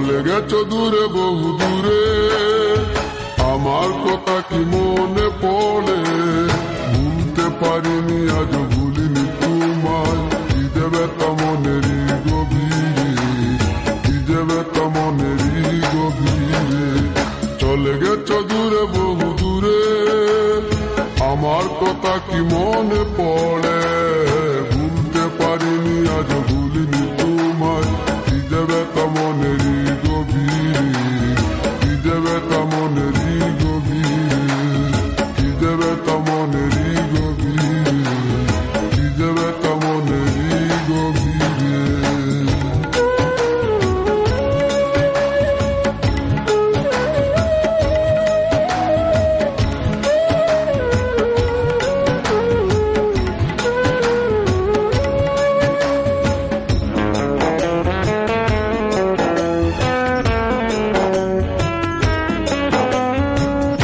চলে গেছো দূরে বহু দূরে, আমার কথা কি মনে পড়ে? ভুলতে পারিনি আজ ভুলিনি তোমায়, কি দেবে তা মনেরই গভীরে, কি দেবে তা মনেরই গভীরে। চলে গেছো দূরে বহু দূরে, আমার কথা কি মনে পড়ে? ভুলতে পারিনি আজ ভুলিনি তোমায়, কি দেবে তা মনেরই গভীরে, কি দেবে তা মনেরই গভীরে, কি দেবে তা মনেরই গভীরে, কি দেবে তা মনেরই গভীরে।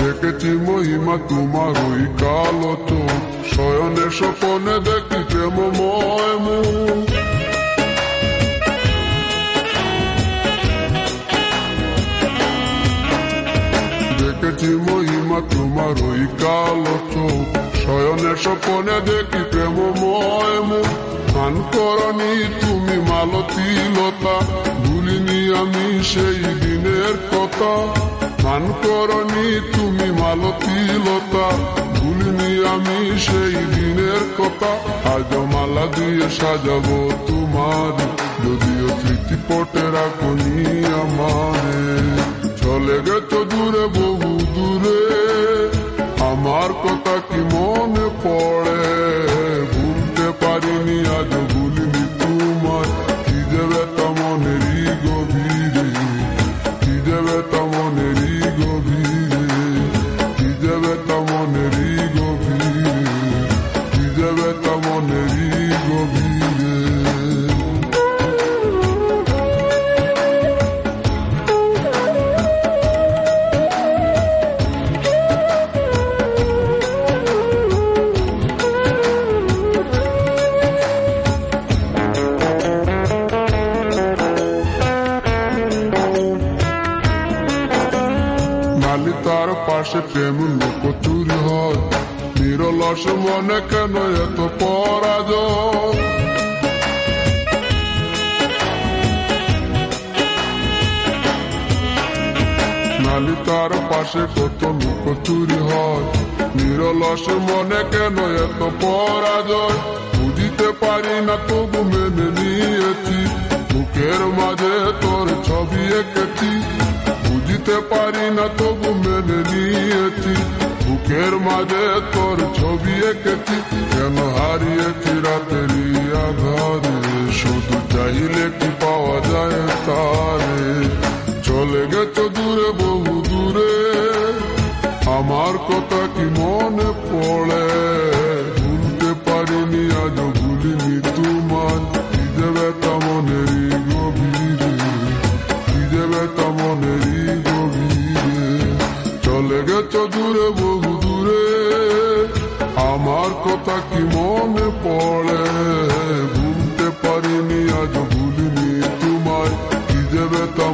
দেখেছি মহিমা তোমার ওই কালো চোখ, শয়নে স্বপনে দেখি প্রেমময় মুখ। দেখেছি মহিমা তোমার ওই কালো চোখ, শয়নে স্বপনে দেখি প্রেমময় মুখ। স্নান করনি তুমি মালতী লতা, ভুলিনি আমি সেই দিনের কথা। স্নান করনি তুমি মালতী লতা, ভুলিনি আমি সেই দিনের কথা। আজ মালা দিয়ে সাজাবো তোমার, যদিও স্মৃতি পটে রাখনি আমারে। চলে গেছো দূরে বহু দূরে, আমার কথা কি মনে পড়ে? ভুলতে পারিনি আজ ভুলিনি তোমায়, কি দেবে তা মনেরই গভীরে, কি দেবে তা মনেরই গভীরে, কি দেবে তা মনেরই গভীরে, কি দেবে তা মনেরই গভীরে। তার পাশে প্রেম লুকোচুরি হয়, নিরলস মনে কেন এত পরাজয়? নালি তার পাশে কত লুকোচুরি হয়, নিরলস মনে কেন এত পরাজয়? বুঝিতে পারি না তবু মেনে নিয়েছি, বুকের মাঝে তোর ছবি এঁকেছি। বুঝতে পারি না তবু মেনে নিয়েছি, বুকের মাঝে তোর ছবি এঁকেছি। কেন হারিয়েছি রাতেরই আধারে, শুধু চাইলে কি পাওয়া যায় তারে? চলে গেছো দূরে বহু দূরে, আমার কথা কি মনে পড়ে? ভুলতে পারিনি আজ ভুলিনি তোমায়, কি দেবে তা মনেরই গভীরে, কি দেবে তা মনেরই গভীরে। চলে গেছো দূরে বহু দূরে, আমার কথা কি মনে পড়ে? ভুলতে পারিনি আজ ভুলিনি তোমায়, কি দেবে তা